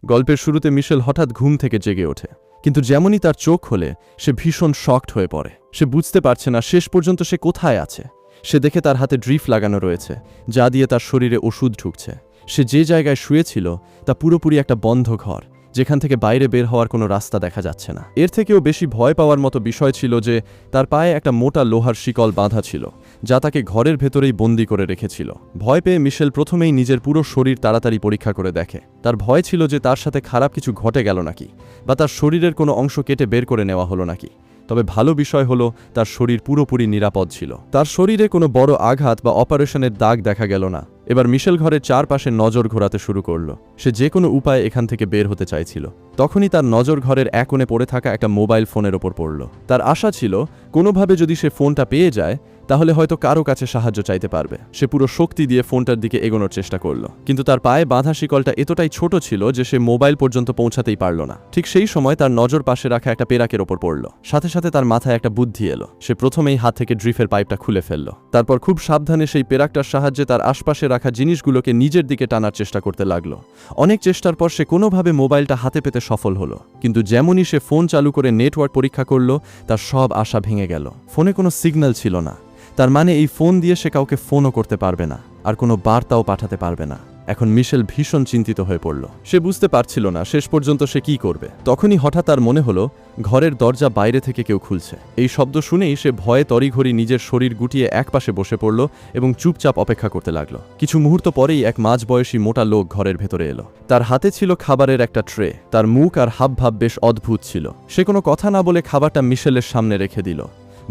গল্পের শুরুতে মিশেল হঠাৎ ঘুম থেকে জেগে ওঠে, কিন্তু যেমনই তার চোখ খোলে সে ভীষণ শকড হয়ে পড়ে। সে বুঝতে পারছে না শেষ পর্যন্ত সে কোথায় আছে। সে দেখে তার হাতে ড্রিপ লাগানো রয়েছে, যা দিয়ে তার শরীরে ওষুধ ঢুকছে। সে যে জায়গায় শুয়েছিল তা পুরোপুরি একটা বন্ধ ঘর, যেখান থেকে বাইরে বের হওয়ার কোনো রাস্তা দেখা যাচ্ছে না। এর থেকেও বেশি ভয় পাওয়ার মতো বিষয় ছিল যে তার পায়ে একটা মোটা লোহার শিকল বাঁধা ছিল, যা তাকে ঘরের ভেতরেই বন্দি করে রেখেছিল। ভয় পেয়ে মিশেল প্রথমেই নিজের পুরো শরীর তাড়াতাড়ি পরীক্ষা করে দেখে। তার ভয় ছিল যে তার সাথে খারাপ কিছু ঘটে গেল নাকি, বা তার শরীরের কোনো অংশ কেটে বের করে নেওয়া হলো নাকি। তবে ভালো বিষয় হলো তার শরীর পুরোপুরি নিরাপদ ছিল। তার শরীরে কোনো বড় আঘাত বা অপারেশনের দাগ দেখা গেল না। এবার মিশেল ঘরের চারপাশে নজর ঘোরাতে শুরু করল। সে যে কোনো উপায়ে এখান থেকে বের হতে চাইছিল। তখনই তার নজর ঘরের এক কোণে পড়ে থাকা একটা মোবাইল ফোনের ওপর পড়ল। তার আশা ছিল কোনোভাবে যদি সে ফোনটা পেয়ে যায় তাহলে হয়তো কারো কাছে সাহায্য চাইতে পারবে। সে পুরো শক্তি দিয়ে ফোনটার দিকে এগোনোর চেষ্টা করল, কিন্তু তার পায়ে বাঁধা শিকলটা এতটাই ছোট ছিল যে সে মোবাইল পর্যন্ত পৌঁছাতেই পারল না। ঠিক সেই সময় তার নজর পাশে রাখা একটা পেরাকের ওপর পড়ল। সাথে সাথে তার মাথায় একটা বুদ্ধি এলো। সে প্রথমেই হাত থেকে ড্রিফের পাইপটা খুলে ফেলল। তারপর খুব সাবধানে সেই পেরাকটার সাহায্যে তার আশপাশে রাখা জিনিসগুলোকে নিজের দিকে টানার চেষ্টা করতে লাগলো। অনেক চেষ্টার পর সে কোনোভাবে মোবাইলটা হাতে পেতে সফল হলো, কিন্তু যেমনই সে ফোন চালু করে নেটওয়ার্ক পরীক্ষা করল তার সব আশা ভেঙে গেল। ফোনে কোনো সিগন্যাল ছিল না। তার মানে এই ফোন দিয়ে সে কাউকে ফোনও করতে পারবে না, আর কোনো বার্তাও পাঠাতে পারবে না। এখন মিশেল ভীষণ চিন্তিত হয়ে পড়ল। সে বুঝতে পারছিল না শেষ পর্যন্ত সে কি করবে। তখনই হঠাৎ তার মনে হলো ঘরের দরজা বাইরে থেকে কেউ খুলছে। এই শব্দ শুনেই সে ভয়ে তড়িঘড়ি নিজের শরীর গুটিয়ে একপাশে বসে পড়ল এবং চুপচাপ অপেক্ষা করতে লাগলো। কিছু মুহূর্ত পরেই এক মাঝবয়সী মোটা লোক ঘরের ভেতরে এলো। তার হাতে ছিল খাবারের একটা ট্রে। তার মুখ আর হাবভাব বেশ অদ্ভুত ছিল। সে কোনো কথা না বলে খাবারটা মিশেলের সামনে রেখে দিল।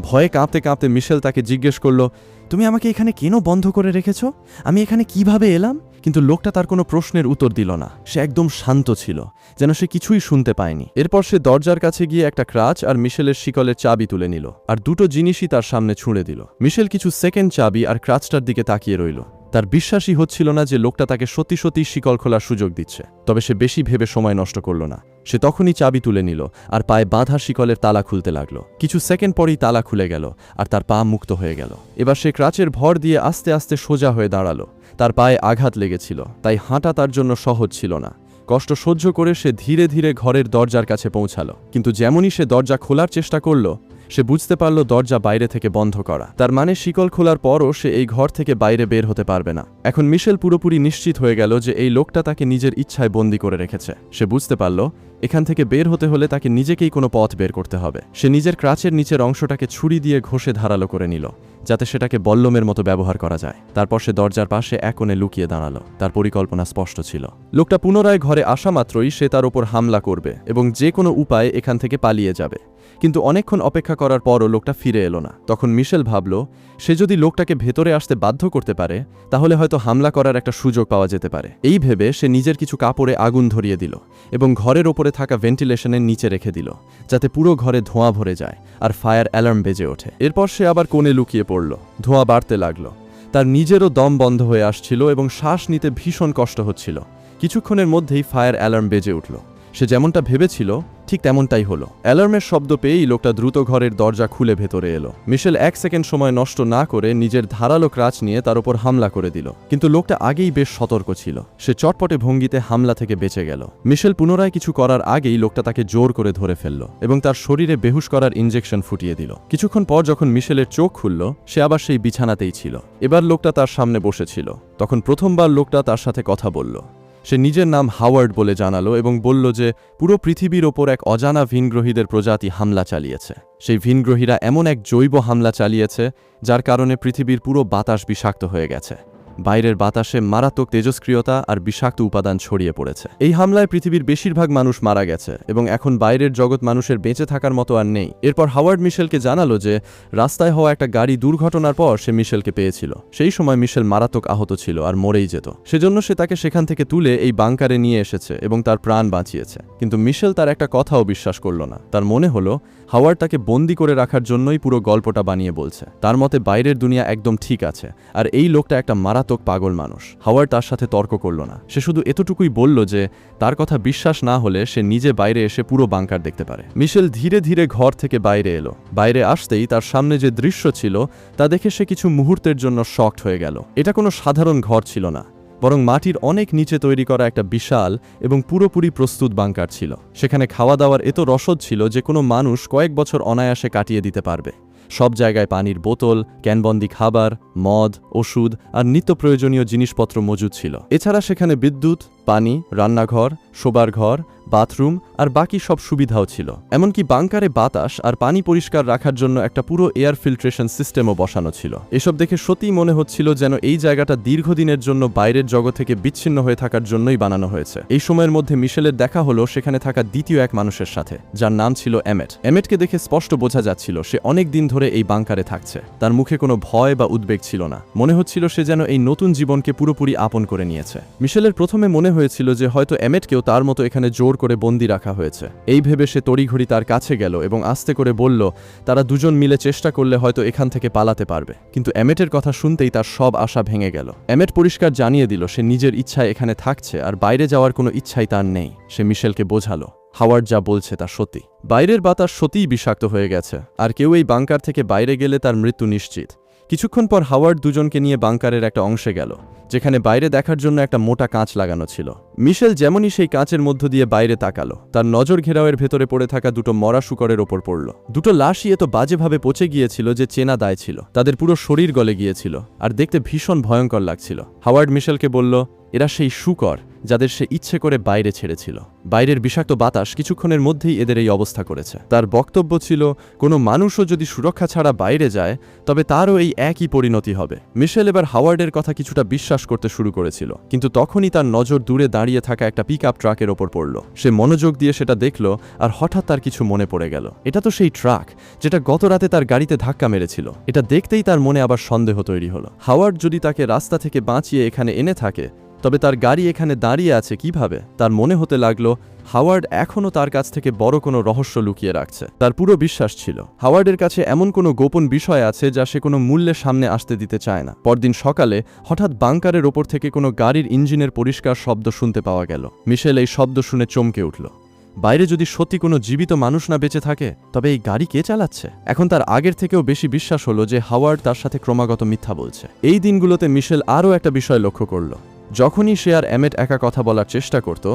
ভয়ে কাঁপতে কাঁপতে মিশেল তাকে জিজ্ঞেস করল, তুমি আমাকে এখানে কেন বন্ধ করে রেখেছ? আমি এখানে কিভাবে এলাম? কিন্তু লোকটা তার কোনো প্রশ্নের উত্তর দিল না। সে একদম শান্ত ছিল, যেন সে কিছুই শুনতে পায়নি। এরপর সে দরজার কাছে গিয়ে একটা ক্রাচ আর মিশেলের শিকলের চাবি তুলে নিল, আর দুটো জিনিসই তার সামনে ছুঁড়ে দিল। মিশেল কিছু সেকেন্ড চাবি আর ক্রাচটার দিকে তাকিয়ে রইল। তার বিশ্বাসই হচ্ছিল না যে লোকটা তাকে সত্যি সত্যি শিকল খোলার সুযোগ দিচ্ছে। তবে সে বেশি ভেবে সময় নষ্ট করল না। সে তখনই চাবি তুলে নিল আর পায়ে বাঁধা শিকলের তালা খুলতে লাগলো। কিছু সেকেন্ড পরেই তালা খুলে গেল আর তার পা মুক্ত হয়ে গেল। এবার সে ক্রাচের ভর দিয়ে আস্তে আস্তে সোজা হয়ে দাঁড়ালো। তার পায়ে আঘাত লেগেছিল, তাই হাঁটা তার জন্য সহজ ছিল না। কষ্ট সহ্য করে সে ধীরে ধীরে ঘরের দরজার কাছে পৌঁছালো, কিন্তু যেমনই সে দরজা খোলার চেষ্টা করল সে বুঝতে পারল দরজা বাইরে থেকে বন্ধ করা। তার মানে শিকল খোলার পরও সে এই ঘর থেকে বাইরে বের হতে পারবে না। এখন মিশেল পুরোপুরি নিশ্চিত হয়ে গেল যে এই লোকটা তাকে নিজের ইচ্ছায় বন্দী করে রেখেছে। সে বুঝতে পারল এখান থেকে বের হতে হলে তাকে নিজেকেই কোনো পথ বের করতে হবে। সে নিজের ক্রাচের নিচের অংশটাকে ছুরি দিয়ে ঘষে ধারালো করে নিল, যাতে সেটাকে বল্লমের মতো ব্যবহার করা যায়। তারপর সে দরজার পাশে এক কোণে লুকিয়ে দাঁড়ালো। তার পরিকল্পনা স্পষ্ট ছিল। লোকটা পুনরায় ঘরে আসা মাত্রই সে তার ওপর হামলা করবে এবং যে কোনো উপায়ে এখান থেকে পালিয়ে যাবে। কিন্তু অনেকক্ষণ অপেক্ষা করার পরও লোকটা ফিরে এলো না। তখন মিশেল ভাবল সে যদি লোকটাকে ভেতরে আসতে বাধ্য করতে পারে তাহলে হয়তো হামলা করার একটা সুযোগ পাওয়া যেতে পারে। এই ভেবে সে নিজের কিছু কাপড়ে আগুন ধরিয়ে দিল এবং ঘরের ওপরে থাকা ভেন্টিলেশনের নিচে রেখে দিল, যাতে পুরো ঘরে ধোঁয়া ভরে যায় আর ফায়ার অ্যালার্ম বেজে ওঠে। এরপর সে আবার কোণে লুকিয়ে পড়ল। ধোঁয়া বাড়তে লাগলো। তার নিজেরও দম বন্ধ হয়ে আসছিল এবং শ্বাস নিতে ভীষণ কষ্ট হচ্ছিল। কিছুক্ষণের মধ্যেই ফায়ার অ্যালার্ম বেজে উঠল। সে যেমনটা ভেবেছিল ঠিক তেমনটাই হলো। অ্যালার্মের শব্দ পেয়েই লোকটা দ্রুত ঘরের দরজা খুলে ভেতরে এলো। মিশেল এক সেকেন্ড সময় নষ্ট না করে নিজের ধারালো ক্রাচ নিয়ে তার উপর হামলা করে দিল, কিন্তু লোকটা আগেই বেশ সতর্ক ছিল। সে চটপটে ভঙ্গিতে হামলা থেকে বেঁচে গেল। মিশেল পুনরায় কিছু করার আগেই লোকটা তাকে জোর করে ধরে ফেলল এবং তার শরীরে বেহুশ করার ইনজেকশন ফুটিয়ে দিল। কিছুক্ষণ পর যখন মিশেলের চোখ খুলল সে আবার সেই বিছানাতেই ছিল। এবার লোকটা তার সামনে বসেছিল। তখন প্রথমবার লোকটা তার সাথে কথা বলল। সে নিজের নাম হাওয়ার্ড বলে জানালো এবং বলল যে পুরো পৃথিবীর ওপর এক অজানা ভিনগ্রহীদের প্রজাতি হামলা চালিয়েছে। সেই ভিনগ্রহীরা এমন এক জৈব হামলা চালিয়েছে যার কারণে পৃথিবীর পুরো বাতাস বিষাক্ত হয়ে গেছে। বাইরের বাতাসে মারাত্মক তেজস্ক্রিয়তা আর বিষাক্ত উপাদান ছড়িয়ে পড়েছে। এই হামলায় পৃথিবীর বেশিরভাগ মানুষ মারা গেছে এবং এখন বাইরের জগৎ মানুষের বেঁচে থাকার মতো আর নেই। এরপর হাওয়ার্ড মিশেলকে জানালো যে রাস্তায় হওয়া একটা গাড়ি দুর্ঘটনার পর সে মিশেলকে পেয়েছিল। সেই সময় মিশেল মারাত্মক আহত ছিল আর মরেই যেত। সেজন্য সে তাকে সেখান থেকে তুলে এই বাংকারে নিয়ে এসেছে এবং তার প্রাণ বাঁচিয়েছে। কিন্তু মিশেল তার একটা কথাও বিশ্বাস করল না। তার মনে হলো হাওয়ার্ড তাকে বন্দি করে রাখার জন্যই পুরো গল্পটা বানিয়ে বলছে। তার মতে বাইরের দুনিয়া একদম ঠিক আছে আর এই লোকটা একটা মারাত্মক পাগল মানুষ। হাওয়ার্ড তার সাথে তর্ক করল না। সে শুধু এতটুকুই বলল যে তার কথা বিশ্বাস না হলে সে নিজে বাইরে এসে পুরো বাংকার দেখতে পারে। মিশেল ধীরে ধীরে ঘর থেকে বাইরে এলো। বাইরে আসতেই তার সামনে যে দৃশ্য ছিল তা দেখে সে কিছু মুহূর্তের জন্য শকড হয়ে গেল। এটা কোনো সাধারণ ঘর ছিল না। বরং মাটির অনেক নিচে তৈরি করা একটা বিশাল এবং পুরোপুরি প্রস্তুত বাংকার ছিল। সেখানে খাওয়া দাওয়ার এত রসদ ছিল যে কোনো মানুষ কয়েক বছর অনায়াসে কাটিয়ে দিতে পারবে। সব জায়গায় পানির বোতল, ক্যানবন্দি খাবার, মদ, ওষুধ আর নিত্য প্রয়োজনীয় জিনিসপত্র মজুদ ছিল। এছাড়া সেখানে বিদ্যুৎ, পানি, রান্নাঘর, শোবার ঘর, বাথরুম আর বাকি সব সুবিধাও ছিল। এমনকি বাংকারে বাতাস আর পানি পরিষ্কার রাখার জন্য একটা পুরো এয়ার ফিল্ট্রেশন সিস্টেমও বসানো ছিল। এসব দেখে সত্যিই মনে হচ্ছিল যেন এই জায়গাটা দীর্ঘদিনের জন্য বাইরের জগৎ থেকে বিচ্ছিন্ন হয়ে থাকার জন্যই বানানো হয়েছে। এই সময়ের মধ্যে মিশেলের দেখা হলো সেখানে থাকা দ্বিতীয় এক মানুষের সাথে, যার নাম ছিল এমেট। এমেটকে দেখে স্পষ্ট বোঝা যাচ্ছিল সে অনেক দিন ধরে এই বাংকারে থাকছে। তার মুখে কোনো ভয় বা উদ্বেগ ছিল না। মনে হচ্ছিল সে যেন এই নতুন জীবনকে পুরোপুরি আপন করে নিয়েছে। মিশেলের প্রথমে মনে হয়েছিল যে হয়তো এমেটকেও তার মতো এখানে জোর করে বন্দি রাখা হয়েছে। এই ভেবে সে তড়িঘড়ি তার কাছে গেল এবং আস্তে করে বলল তারা দুজন মিলে চেষ্টা করলে হয়তো এখান থেকে পালাতে পারবে। কিন্তু এমেটের কথা শুনতেই তার সব আশা ভেঙে গেল। এমেট পরিষ্কার জানিয়ে দিল সে নিজের ইচ্ছায় এখানে থাকছে আর বাইরে যাওয়ার কোনো ইচ্ছাই তার নেই। সে মিশেলকে বোঝালো হাওয়ার্ড যা বলছে তা সত্যি। বাইরের বাতাস সত্যিই বিষাক্ত হয়ে গেছে আর কেউ এই বাংকার থেকে বাইরে গেলে তার মৃত্যু নিশ্চিত। কিছুক্ষণ পর হাওয়ার্ড দুজনকে নিয়ে বাংকারের একটা অংশে গেল, যেখানে বাইরে দেখার জন্য একটা মোটা কাঁচ লাগানো ছিল। মিশেল যেমনই সেই কাঁচের মধ্য দিয়ে বাইরে তাকালো, তার নজর ঘেরাওয়ের ভেতরে পড়ে থাকা দুটো মরা শুকরের ওপর পড়ল। দুটো লাশই এত বাজেভাবে পচে গিয়েছিল যে চেনা দায় ছিল। তাদের পুরো শরীর গলে গিয়েছিল আর দেখতে ভীষণ ভয়ঙ্কর লাগছিল। হাওয়ার্ড মিশেলকে বলল এরা সেই শুকর যাদের সে ইচ্ছে করে বাইরে ছেড়েছিল। বাইরের বিষাক্ত বাতাস কিছুক্ষণের মধ্যেই এদের এই অবস্থা করেছে। তার বক্তব্য ছিল কোনো মানুষও যদি সুরক্ষা ছাড়া বাইরে যায় তবে তারও এই একই পরিণতি হবে। মিশেল এবার হাওয়ার্ডের কথা কিছুটা বিশ্বাস করতে শুরু করেছিল, কিন্তু তখনই তার নজর দূরে দাঁড়িয়ে থাকা একটা পিকআপ ট্রাকের ওপর পড়ল। সে মনোযোগ দিয়ে সেটা দেখল আর হঠাৎ তার কিছু মনে পড়ে গেল। এটা তো সেই ট্রাক যেটা গত রাতে তার গাড়িতে ধাক্কা মেরেছিল। এটা দেখতেই তার মনে আবার সন্দেহ তৈরি হলো। হাওয়ার্ড যদি তাকে রাস্তা থেকে বাঁচিয়ে এখানে এনে থাকে তবে তার গাড়ি এখানে দাঁড়িয়ে আছে কিভাবে? তার মনে হতে লাগলো হাওয়ার্ড এখনও তার কাছ থেকে বড় কোনো রহস্য লুকিয়ে রাখছে। তার পুরো বিশ্বাস ছিল হাওয়ার্ডের কাছে এমন কোনো গোপন বিষয় আছে যা সে কোনো মূল্যে সামনে আসতে দিতে চায় না। পরদিন সকালে হঠাৎ বাংকারের ওপর থেকে কোনো গাড়ির ইঞ্জিনের পরিষ্কার শব্দ শুনতে পাওয়া গেল। মিশেল এই শব্দ শুনে চমকে উঠল। বাইরে যদি সত্যি কোনো জীবিত মানুষ না বেঁচে থাকে তবে এই গাড়ি কে চালাচ্ছে? এখন তার আগের থেকেও বেশি বিশ্বাস হলো যে হাওয়ার্ড তার সাথে ক্রমাগত মিথ্যা বলছে। এই দিনগুলোতে মিশেল আরও একটা বিষয় লক্ষ্য করল। যখনই সে আর এমেট একা কথা বলার চেষ্টা করত,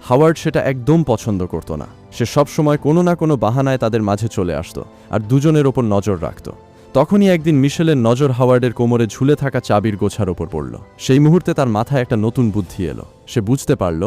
হাওয়ার্ড সেটা একদম পছন্দ করত না। সে সবসময় কোনো না কোনো বাহানায় তাদের মাঝে চলে আসত আর দুজনের ওপর নজর রাখত। তখনই একদিন মিশেলের নজর হাওয়ার্ডের কোমরে ঝুলে থাকা চাবির গোছার ওপর পড়ল। সেই মুহূর্তে তার মাথায় একটা নতুন বুদ্ধি এলো। সে বুঝতে পারল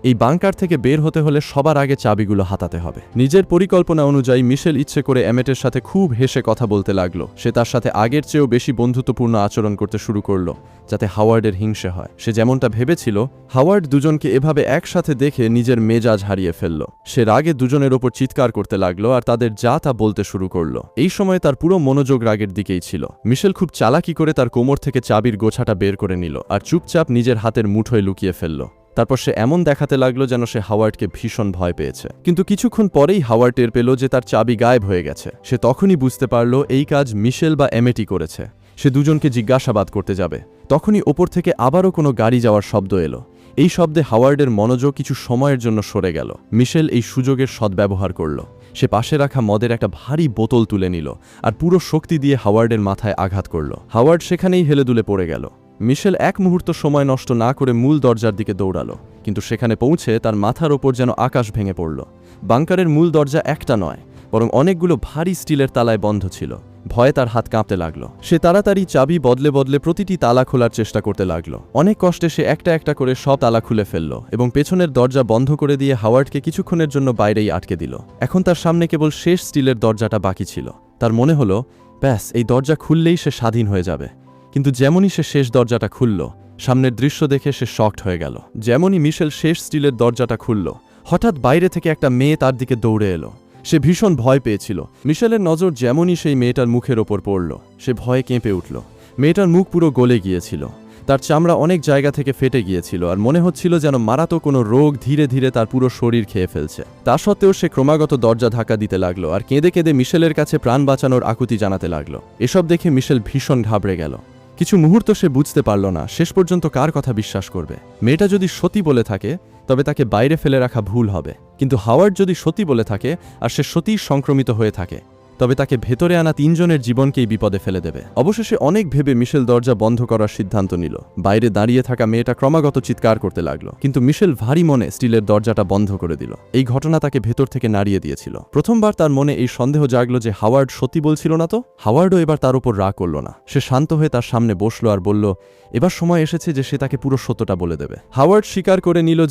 এই বাংকার থেকে বের হতে হলে সবার আগে চাবিগুলো হাতাতে হবে। নিজের পরিকল্পনা অনুযায়ী মিশেল ইচ্ছে করে এমেটের সাথে খুব হেসে কথা বলতে লাগলো। সে তার সাথে আগের চেয়েও বেশি বন্ধুত্বপূর্ণ আচরণ করতে শুরু করলো, যাতে হাওয়ার্ডের হিংসে হয়। সে যেমনটা ভেবেছিল, হাওয়ার্ড দুজনকে এভাবে একসাথে দেখে নিজের মেজাজ হারিয়ে ফেলল। সে রাগে দুজনের ওপর চিৎকার করতে লাগলো আর তাদের যা তা বলতে শুরু করলো। এই সময় তার পুরো মনোযোগ রাগের দিকেই ছিল। মিশেল খুব চালাকি করে তার কোমর থেকে চাবির গোছাটা বের করে নিল আর চুপচাপ নিজের হাতের মুঠোয় লুকিয়ে ফেলল। তারপর সে এমন দেখাতে লাগলো যেন সে হাওয়ার্ডকে ভীষণ ভয় পেয়েছে। কিন্তু কিছুক্ষণ পরেই হাওয়ার্ড টের পেল যে তার চাবি গায়েব হয়ে গেছে। সে তখনই বুঝতে পারল এই কাজ মিশেল বা এমেটি করেছে। সে দুজনকে জিজ্ঞাসাবাদ করতে যাবে, তখনই ওপর থেকে আবারও কোনো গাড়ি যাওয়ার শব্দ এলো। এই শব্দে হাওয়ার্ডের মনোযোগ কিছু সময়ের জন্য সরে গেল। মিশেল এই সুযোগের সদ্ব্যবহার করল। সে পাশে রাখা মদের একটা ভারী বোতল তুলে নিল আর পুরো শক্তি দিয়ে হাওয়ার্ডের মাথায় আঘাত করল। হাওয়ার্ড সেখানেই হেলে দুলে পড়ে গেল। মিশেল এক মুহূর্ত সময় নষ্ট না করে মূল দরজার দিকে দৌড়ালো, কিন্তু সেখানে পৌঁছে তার মাথার ওপর যেন আকাশ ভেঙে পড়ল। বাংকারের মূল দরজা একটা নয়, বরং অনেকগুলো ভারী স্টিলের তালায় বন্ধ ছিল। ভয়ে তার হাত কাঁপতে লাগলো। সে তাড়াতাড়ি চাবি বদলে বদলে প্রতিটি তালা খোলার চেষ্টা করতে লাগলো। অনেক কষ্টে সে একটা একটা করে সব তালা খুলে ফেলল এবং পেছনের দরজা বন্ধ করে দিয়ে হাওয়ার্ডকে কিছুক্ষণের জন্য বাইরেই আটকে দিল। এখন তার সামনে কেবল শেষ স্টিলের দরজাটা বাকি ছিল। তার মনে হলো ব্যাস, এই দরজা খুললেই সে স্বাধীন হয়ে যাবে। কিন্তু যেমনই সে শেষ দরজাটা খুলল, সামনের দৃশ্য দেখে সে শকড হয়ে গেল। যেমনই মিশেল শেষ স্টিলের দরজাটা খুলল, হঠাৎ বাইরে থেকে একটা মেয়ে তার দিকে দৌড়ে এলো। সে ভীষণ ভয় পেয়েছিল। মিশেলের নজর যেমনই সেই মেয়েটার মুখের ওপর পড়ল, সে ভয়ে কেঁপে উঠল। মেয়েটার মুখ পুরো গলে গিয়েছিল, তার চামড়া অনেক জায়গা থেকে ফেটে গিয়েছিল আর মনে হচ্ছিল যেন মারাত্মক কোনো রোগ ধীরে ধীরে তার পুরো শরীর খেয়ে ফেলছে। তা সত্ত্বেও সে ক্রমাগত দরজা ধাক্কা দিতে লাগলো আর কেঁদে কেঁদে মিশেলের কাছে প্রাণ বাঁচানোর আকুতি জানাতে লাগলো। এসব দেখে মিশেল ভীষণ ঘাবড়ে গেল। কিছু মুহূর্ত সে বুঝতে পারল না শেষ পর্যন্ত কার কথা বিশ্বাস করবে। মেয়েটা যদি সত্যি বলে থাকে তবে তাকে বাইরে ফেলে রাখা ভুল হবে, কিন্তু হাওয়ার্ড যদি সত্যি বলে থাকে আর সে সত্যিই সংক্রমিত হয়ে থাকে তবে তাকে ভেতরে আনা 3 জনের জীবনকেই বিপদে ফেলে দেবে। অবশেষে অনেক ভেবে মিশেল দরজা বন্ধ করার সিদ্ধান্ত নিল। বাইরে দাঁড়িয়ে থাকা মেয়েটা ক্রমাগত চিৎকার করতে লাগলো, কিন্তু মিশেল ভারী মনে স্টিলের দরজাটা বন্ধ করে দিল। এই ঘটনা তাকে ভেতর থেকে নাড়িয়ে দিয়েছিল। প্রথমবার তার মনে এই সন্দেহ জাগলো যে হাওয়ার্ড সত্যি বলছিল না তো। হাওয়ার্ডও এবার তার উপর রাগ করল না। সে শান্ত হয়ে তার সামনে বসলো আর বলল, এবার সময় এসেছে যে সে তাকে পুরো সত্যটা বলে দেবে। হাওয়ার্ড স্বীকার করে নিল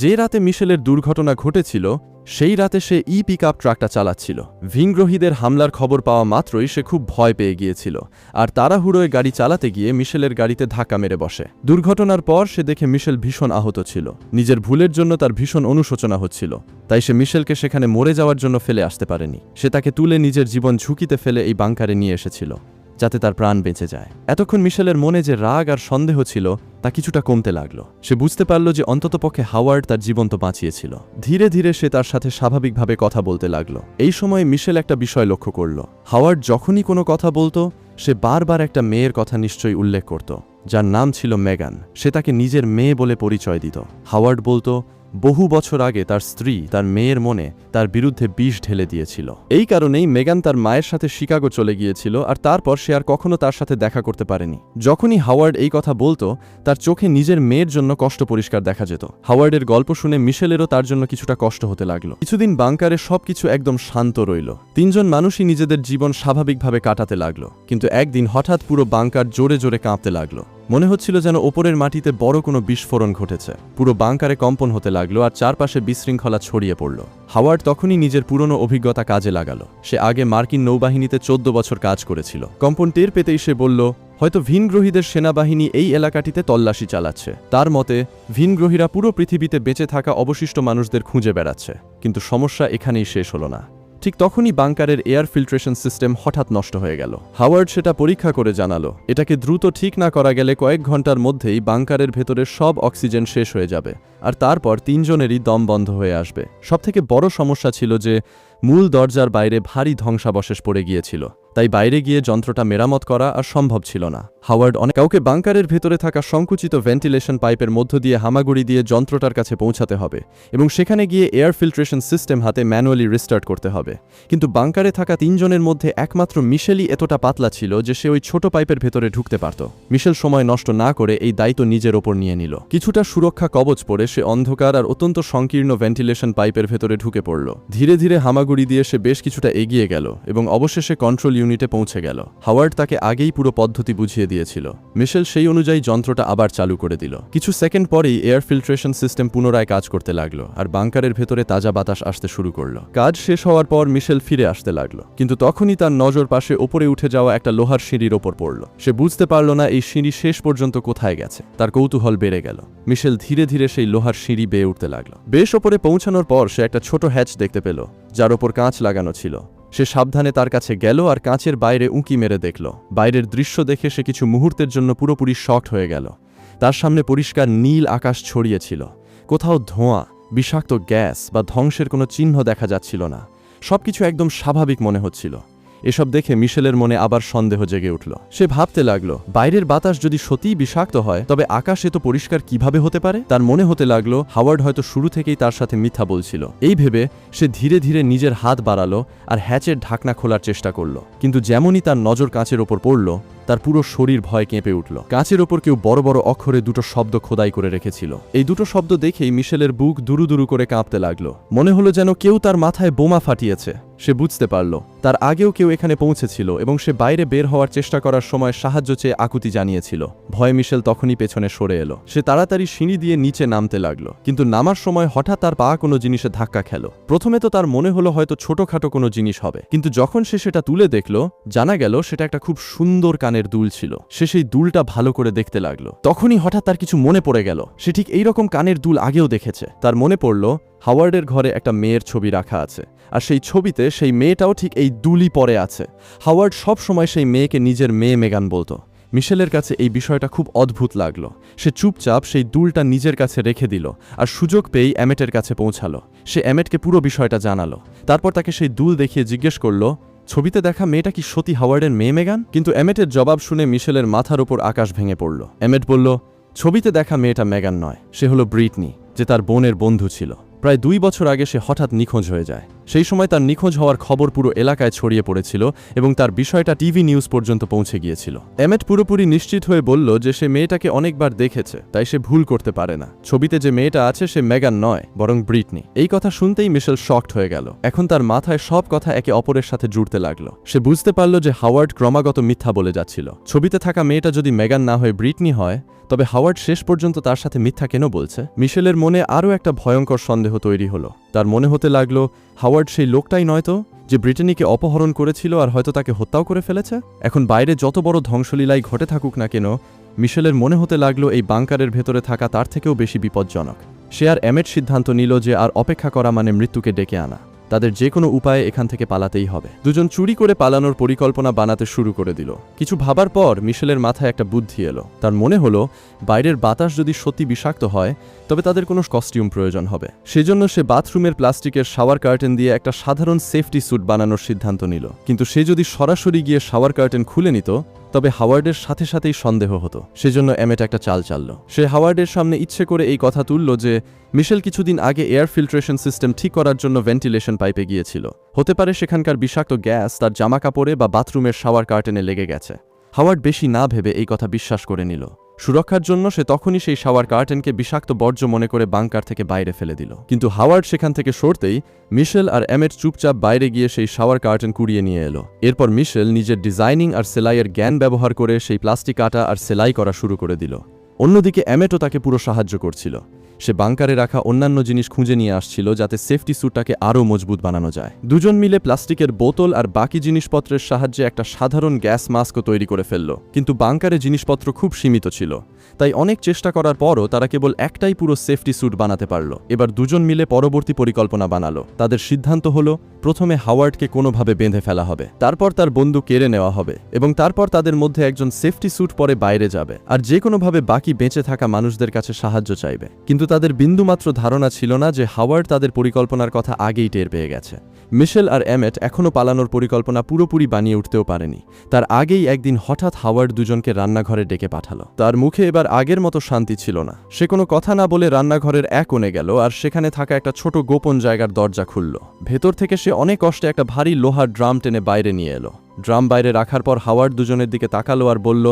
যে রাতে মিশেলের দুর্ঘটনা ঘটেছিল সেই রাতে সে পিকআপ ট্রাকটা চালাচ্ছিল। ভিনগ্রহীদের হামলার খবর পাওয়া মাত্রই সে খুব ভয় পেয়ে গিয়েছিল আর তাড়াহুড়োয় গাড়ি চালাতে গিয়ে মিশেলের গাড়িতে ধাক্কা মেরে বসে। দুর্ঘটনার পর সে দেখে মিশেল ভীষণ আহত ছিল। নিজের ভুলের জন্য তার ভীষণ অনুশোচনা হচ্ছিল, তাই সে মিশেলকে সেখানে মরে যাওয়ার জন্য ফেলে আসতে পারেনি। সে তাকে তুলে নিজের জীবন ঝুঁকিতে ফেলে এই বাংকারে নিয়ে এসেছিল যাতে তার প্রাণ বেঁচে যায়। এতক্ষণ মিশেলের মনে যে রাগ আর সন্দেহ ছিল তা কিছুটা কমতে লাগলো। সে বুঝতে পারল যে অন্ততপক্ষে হাওয়ার্ড তার জীবন তো বাঁচিয়েছিল। ধীরে ধীরে সে তার সাথে স্বাভাবিকভাবে কথা বলতে লাগলো। এই সময় মিশেল একটা বিষয় লক্ষ্য করল। হাওয়ার্ড যখনই কোনো কথা বলতো সে বারবার একটা মেয়ের কথা নিশ্চয়ই উল্লেখ করত, যার নাম ছিল মেগান। সে তাকে নিজের মেয়ে বলে পরিচয় দিত। হাওয়ার্ড বলতো বহু বছর আগে তার স্ত্রী তার মেয়ের মনে তার বিরুদ্ধে বিষ ঢেলে দিয়েছিল। এই কারণেই মেগান তার মায়ের সাথে শিকাগো চলে গিয়েছিল আর তারপর সে আর কখনো তার সাথে দেখা করতে পারেনি। যখনই হাওয়ার্ড এই কথা বলতো তার চোখে নিজের মেয়ের জন্য কষ্ট পরিষ্কার দেখা যেত। হাওয়ার্ডের গল্প শুনে মিশেলেরও তার জন্য কিছুটা কষ্ট হতে লাগলো। কিছুদিন বাংকারে সবকিছু একদম শান্ত রইল। 3 জন মানুষই নিজেদের জীবন স্বাভাবিকভাবে কাটাতে লাগলো, কিন্তু একদিন হঠাৎ পুরো বাংকার জোরে জোরে কাঁপতে লাগলো। মনে হচ্ছিল যেন ওপরের মাটিতে বড় কোনো বিস্ফোরণ ঘটেছে। পুরো বাংকারে কম্পন হতে লাগলো আর চারপাশে বিশৃঙ্খলা ছড়িয়ে পড়ল। হাওয়ার্ড তখনই নিজের পুরনো অভিজ্ঞতা কাজে লাগালো। সে আগে মার্কিন নৌবাহিনীতে 14 বছর কাজ করেছিল। কম্পন টের পেতেই সে বলল, হয়তো ভিনগ্রহীদের সেনাবাহিনী এই এলাকাটিতে তল্লাশি চালাচ্ছে। তার মতে ভিনগ্রহীরা পুরো পৃথিবীতে বেঁচে থাকা অবশিষ্ট মানুষদের খুঁজে বেড়াচ্ছে। কিন্তু সমস্যা এখানেই শেষ হলো না। ঠিক তখনই বাংকারের এয়ার ফিল্ট্রেশন সিস্টেম হঠাৎ নষ্ট হয়ে গেল। হাওয়ার্ড সেটা পরীক্ষা করে জানালো, এটাকে দ্রুত ঠিক না করা গেলে কয়েক ঘন্টার মধ্যেই বাংকারের ভেতরের সব অক্সিজেন শেষ হয়ে যাবে আর তারপর 3 জনেরই দম বন্ধ হয়ে আসবে। সবথেকে বড় সমস্যা ছিল যে মূল দরজার বাইরে ভারী ধ্বংসাবশেষ পড়ে গিয়েছিল, তাই বাইরে গিয়ে যন্ত্রটা মেরামত করা আর সম্ভব ছিল না। হাওয়ার্ড কাউকে বাংকারের ভেতরে থাকা সংকুচিত ভেন্টিলেশন পাইপের মধ্য দিয়ে হামাগুড়ি দিয়ে যন্ত্রটার কাছে পৌঁছাতে হবে এবং সেখানে গিয়ে এয়ার ফিল্ট্রেশন সিস্টেম হাতে ম্যানুয়ালি রিস্টার্ট করতে হবে। কিন্তু বাংকারে থাকা 3 জনের মধ্যে একমাত্র মিশেলই এতটা পাতলা ছিল যে সে ওই ছোট পাইপের ভেতরে ঢুকতে পারত। মিশেল সময় নষ্ট না করে এই দায়িত্ব নিজের ওপর নিয়ে নিল। কিছুটা সুরক্ষা কবচ পরে সে অন্ধকার আর অত্যন্ত সংকীর্ণ ভেন্টিলেশন পাইপের ভেতরে ঢুকে পড়ল। ধীরে ধীরে হামাগুড়ি দিয়ে সে বেশ কিছুটা এগিয়ে গেল এবং অবশেষে কন্ট্রোল ইউনিটে পৌঁছে গেল। হাওয়ার্ড তাকে আগেই পুরো পদ্ধতি বুঝিয়ে দিয়েছিল। মিশেল সেই অনুযায়ী যন্ত্রটা আবার চালু করে দিল। কিছু সেকেন্ড পরেই এয়ার ফিল্ট্রেশন সিস্টেম পুনরায় কাজ করতে লাগলো আর বাংকারের ভেতরে তাজা বাতাস আসতে শুরু করলো। কাজ শেষ হওয়ার পর মিশেল ফিরে আসতে লাগলো, কিন্তু তখনই তার নজর পাশে ওপরে উঠে যাওয়া একটা লোহার সিঁড়ির ওপর পড়ল। সে বুঝতে পারল না এই সিঁড়ি শেষ পর্যন্ত কোথায় গেছে। তার কৌতূহল বেড়ে গেল। মিশেল ধীরে ধীরে সেই লোহার সিঁড়ি বেয়ে উঠতে লাগলো। বেশ ওপরে পৌঁছানোর পর সে একটা ছোট হ্যাচ দেখতে পেল যার ওপর কাঁচ লাগানো ছিল। সে সাবধানে তার কাছে গেল আর কাঁচের বাইরে উঁকি মেরে দেখল। বাইরের দৃশ্য দেখে সে কিছু মুহূর্তের জন্য পুরোপুরি শকড হয়ে গেল। তার সামনে পরিষ্কার নীল আকাশ ছড়িয়েছিল। কোথাও ধোঁয়া, বিষাক্ত গ্যাস বা ধ্বংসের কোনো চিহ্ন দেখা যাচ্ছিল না। সবকিছু একদম স্বাভাবিক মনে হচ্ছিল। এসব দেখে মিশেলের মনে আবার সন্দেহ জেগে উঠল। সে ভাবতে লাগলো, বাইরের বাতাস যদি সত্যিই বিষাক্ত হয় তবে আকাশ এত পরিষ্কার কিভাবে হতে পারে। তার মনে হতে লাগলো হাওয়ার্ড হয়তো শুরু থেকেই তার সাথে মিথ্যা বলছিল। এই ভেবে সে ধীরে ধীরে নিজের হাত বাড়ালো আর হ্যাচের ঢাকনা খোলার চেষ্টা করলো। কিন্তু যেমনই তার নজর কাঁচের ওপর পড়ল তার পুরো শরীর ভয়ে কেঁপে উঠল। কাঁচের ওপর কেউ বড় বড় অক্ষরে 2টো শব্দ খোদাই করে রেখেছিল। এই 2টো শব্দ দেখেই মিশেলের বুক দুরু দুরু করে কাঁপতে লাগলো। মনে হলো যেন কেউ তার মাথায় বোমা ফাটিয়েছে। সে বুঝতে পারল তার আগেও কেউ এখানে পৌঁছেছিল এবং সে বাইরে বের হওয়ার চেষ্টা করার সময় সাহায্য চেয়ে আকুতি জানিয়েছিল। ভয়ে মিশেল তখনই পেছনে সরে এলো। সে তাড়াতাড়ি সিঁড়ি দিয়ে নিচে নামতে লাগলো, কিন্তু নামার সময় হঠাৎ তার পা কোনো জিনিসে ধাক্কা খেল। প্রথমে তো তার মনে হলো হয়তো ছোটখাটো কোনো জিনিস হবে, কিন্তু যখন সে সেটা তুলে দেখল জানা গেল সেটা একটা খুব সুন্দর কানের দুল ছিল। সে সেই দুলটা ভালো করে দেখতে লাগলো। তখনই হঠাৎ তার কিছু মনে পড়ে গেল। সে ঠিক এইরকম কানের দুল আগেও দেখেছে। তার মনে পড়ল হাওয়ার্ডের ঘরে একটা মেয়ের ছবি রাখা আছে আর সেই ছবিতে সেই মেয়েটাও ঠিক এই দুলই পরে আছে। হাওয়ার্ড সব সময় সেই মেয়েকে নিজের মেয়ে মেগান বলতো। মিশেলের কাছে এই বিষয়টা খুব অদ্ভুত লাগলো। সে চুপচাপ সেই দুলটা নিজের কাছে রেখে দিল আর সুযোগ পেয়েই অ্যামেটের কাছে পৌঁছালো। সে অ্যামেটকে পুরো বিষয়টা জানালো। তারপর তাকে সেই দুল দেখিয়ে জিজ্ঞেস করলো, ছবিতে দেখা মেয়েটা কি সত্যি হাওয়ার্ডের মেয়ে মেগান? কিন্তু অ্যামেটের জবাব শুনে মিশেলের মাথার ওপর আকাশ ভেঙে পড়ল। অ্যামেট বলল, ছবিতে দেখা মেয়েটা মেগান নয়, সে হলো ব্রিটনি, যে তার বোনের বন্ধু ছিল। প্রায় 2 বছর আগে সে হঠাৎ নিখোঁজ হয়ে যায়। সেই সময় তার নিখোঁজ হওয়ার খবর পুরো এলাকায় ছড়িয়ে পড়েছিল এবং তার বিষয়টা টিভি নিউজ পর্যন্ত পৌঁছে গিয়েছিল। এমেট পুরোপুরি নিশ্চিত হয়ে বলল যে সে মেয়েটাকে অনেকবার দেখেছে, তাই সে ভুল করতে পারে না। ছবিতে যে মেয়েটা আছে সে মেগান নয়, বরং ব্রিটনি। এই কথা শুনতেই মিশেল শকড হয়ে গেল। এখন তার মাথায় সব কথা একে অপরের সাথে জুড়তে লাগলো। সে বুঝতে পারল যে হাওয়ার্ড ক্রমাগত মিথ্যা বলে যাচ্ছিল। ছবিতে থাকা মেয়েটা যদি মেগান না হয়ে ব্রিটনি হয়, তবে হাওয়ার্ড শেষ পর্যন্ত তার সাথে মিথ্যা কেন বলছে? মিশেলের মনে আরও একটা ভয়ঙ্কর সন্দেহ তৈরি হলো। তার মনে হতে লাগলো হাওয়ার্ড সেই লোকটাই নয়তো, যে ব্রিটেনিকে অপহরণ করেছিল আর হয়তো তাকে হত্যাও করে ফেলেছে। এখন বাইরে যত বড় ধ্বংসলীলাই ঘটে থাকুক না কেন, মিশেলের মনে হতে লাগলো এই বাংকারের ভেতরে থাকা তার থেকেও বেশি বিপজ্জনক। সে আর এমেট সিদ্ধান্ত নিল যে আর অপেক্ষা করা মানে মৃত্যুকে ডেকে আনা। তাদের যে কোনো উপায়ে এখান থেকে পালাতেই হবে। দুজন চুরি করে পালানোর পরিকল্পনা বানাতে শুরু করে দিল। কিছু ভাবার পর মিশেলের মাথায় একটা বুদ্ধি এলো। তার মনে হলো বাইরের বাতাস যদি সত্যি বিষাক্ত হয়, তবে তাদের কোনো কস্টিউম প্রয়োজন হবে। সেজন্য সে বাথরুমের প্লাস্টিকের শাওয়ার কার্টেন দিয়ে একটা সাধারণ সেফটি স্যুট বানানোর সিদ্ধান্ত নিল। কিন্তু সে যদি সরাসরি গিয়ে শাওয়ার কার্টেন খুলে নিত, তবে হাওয়ার্ডের সাথে সাথেই সন্দেহ হতো। সেজন্য এমেট একটা চাল চালল। সে হাওয়ার্ডের সামনে ইচ্ছে করে এই কথা তুলল যে মিশেল কিছুদিন আগে এয়ার ফিল্ট্রেশন সিস্টেম ঠিক করার জন্য ভেন্টিলেশন পাইপে গিয়েছিল। হতে পারে সেখানকার বিষাক্ত গ্যাস তার জামা কাপড়ে বা বাথরুমের শাওয়ার কার্টেনে লেগে গেছে। হাওয়ার্ড বেশি না ভেবে এই কথা বিশ্বাস করে নিল। সুরক্ষার জন্য সে তখনই সেই শাওয়ার কার্টেনকে বিষাক্ত বর্জ্য মনে করে বাংকার থেকে বাইরে ফেলে দিল। কিন্তু হাওয়ার্ড সেখান থেকে সরতেই মিশেল আর এমেট চুপচাপ বাইরে গিয়ে সেই শাওয়ার কার্টেন কুড়িয়ে নিয়ে এলো। এরপর মিশেল নিজের ডিজাইনিং আর সেলাইয়ের জ্ঞান ব্যবহার করে সেই প্লাস্টিক কাটা আর সেলাই করা শুরু করে দিল। অন্যদিকে এমেটও তাকে পুরো সাহায্য করছিল। সে বাংকারে রাখা অন্যান্য জিনিস খুঁজে নিয়ে আসছিল যাতে সেফটি স্যুটটাকে আরও মজবুত বানানো যায়। দুজন মিলে প্লাস্টিকের বোতল আর বাকি জিনিসপত্রের সাহায্যে একটা সাধারণ গ্যাস মাস্কও তৈরি করে ফেলল। কিন্তু বাংকারে জিনিসপত্র খুব সীমিত ছিল, তাই অনেক চেষ্টা করার পরও তারা কেবল একটাই পুরো সেফটি স্যুট বানাতে পারল। এবার দুজন মিলে পরবর্তী পরিকল্পনা বানালো। তাদের সিদ্ধান্ত হলো প্রথমে হাওয়ার্ডকে কোনোভাবে বেঁধে ফেলা হবে, তারপর তার বন্দুক কেড়ে নেওয়া হবে এবং তারপর তাদের মধ্যে একজন সেফটি স্যুট পরে বাইরে যাবে আর যে কোনোভাবে বাকি বেঁচে থাকা মানুষদের কাছে সাহায্য চাইবে। কিন্তু তাদের বিন্দুমাত্র ধারণা ছিল না যে হাওয়ার্ড তাদের পরিকল্পনার কথা আগেই টের পেয়ে গেছে। মিশেল আর এমেট এখনও পালানোর পরিকল্পনা পুরোপুরি বানিয়ে উঠতেও পারেনি। তার আগেই একদিন হঠাৎ হাওয়ার্ড দুজনকে রান্নাঘরে ডেকে পাঠালো। তার মুখে এবার আগের মতো শান্তি ছিল না। সে কোনো কথা না বলে রান্নাঘরের এক কোণে গেল আর সেখানে থাকা একটা ছোট গোপন জায়গার দরজা খুলল। ভেতর থেকে সে অনেক কষ্টে একটা ভারী লোহার ড্রাম টেনে বাইরে নিয়ে এলো। ড্রাম বাইরে রাখার পর হাওয়ার্ড দুজনের দিকে তাকালো আর বলল,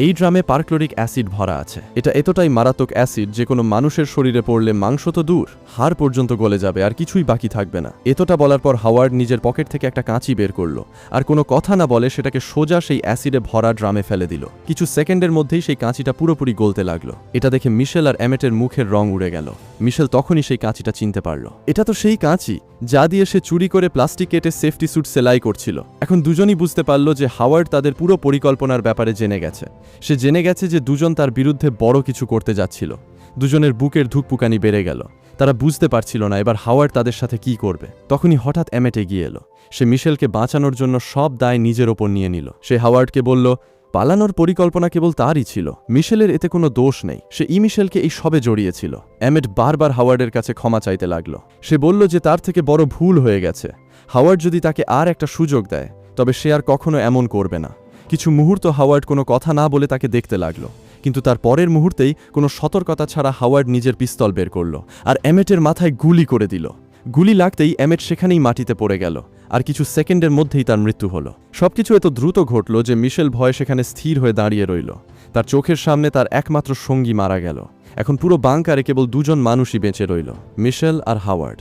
এই ড্রামে পারক্লোরিক অ্যাসিড ভরা আছে। এটা এতটাই মারাত্মক অ্যাসিড যে কোনো মানুষের শরীরে পড়লে মাংস তো দূর, হাড় পর্যন্ত গলে যাবে আর কিছুই বাকি থাকবে না। এতটা বলার পর হাওয়ার্ড নিজের পকেট থেকে একটা কাঁচি বের করলো আর কোনো কথা না বলে সেটাকে সোজা সেই অ্যাসিডে ভরা ড্রামে ফেলে দিল। কিছু সেকেন্ডের মধ্যেই সেই কাঁচিটা পুরোপুরি গলতে লাগলো। এটা দেখে মিশেল আর এমেটের মুখের রং উড়ে গেল। মিশেল তখনই সেই কাঁচিটা চিনতে পারল। এটা তো সেই কাঁচি যা দিয়ে সে চুরি করে প্লাস্টিক কেটে সেফটি স্যুট সেলাই করছিল। এখন দুজনই বুঝতে পারল যে হাওয়ার্ড তাদের পুরো পরিকল্পনার ব্যাপারে জেনে গেছে। সে জেনে গেছে যে দুজন তার বিরুদ্ধে বড় কিছু করতে যাচ্ছিল। দুজনের বুকের ধুকপুকানি বেড়ে গেল। তারা বুঝতে পারছিল না এবার হাওয়ার্ড তাদের সাথে কি করবে। তখনই হঠাৎ এমেট এগিয়ে এলো। সে মিশেলকে বাঁচানোর জন্য সব দায় নিজের ওপর নিয়ে নিল। সে হাওয়ার্ডকে বলল, পালানোর পরিকল্পনা কেবল তারই ছিল, মিশেলের এতে কোনো দোষ নেই। সে মিশেলকে এই সবে জড়িয়েছিল। এমেট বারবার হাওয়ার্ডের কাছে ক্ষমা চাইতে লাগলো। সে বলল যে তার থেকে বড় ভুল হয়ে গেছে। হাওয়ার্ড যদি তাকে আর একটা সুযোগ দেয়, তবে সে আর কখনো এমন করবে না। কিছু মুহূর্ত হাওয়ার্ড কোনো কথা না বলে তাকে দেখতে লাগলো, কিন্তু তার পরের মুহূর্তেই কোনো সতর্কতা ছাড়া হাওয়ার্ড নিজের পিস্তল বের করল আর এমেটের মাথায় গুলি করে দিল। গুলি লাগতেই এমেট সেখানেই মাটিতে পড়ে গেল আর কিছু সেকেন্ডের মধ্যেই তার মৃত্যু হলো। সবকিছু এত দ্রুত ঘটল যে মিশেল ভয়ে সেখানে স্থির হয়ে দাঁড়িয়ে রইল। তার চোখের সামনে তার একমাত্র সঙ্গী মারা গেল। এখন পুরো বাংকারে কেবল দুজন মানুষই বেঁচে রইল, মিশেল আর হাওয়ার্ড।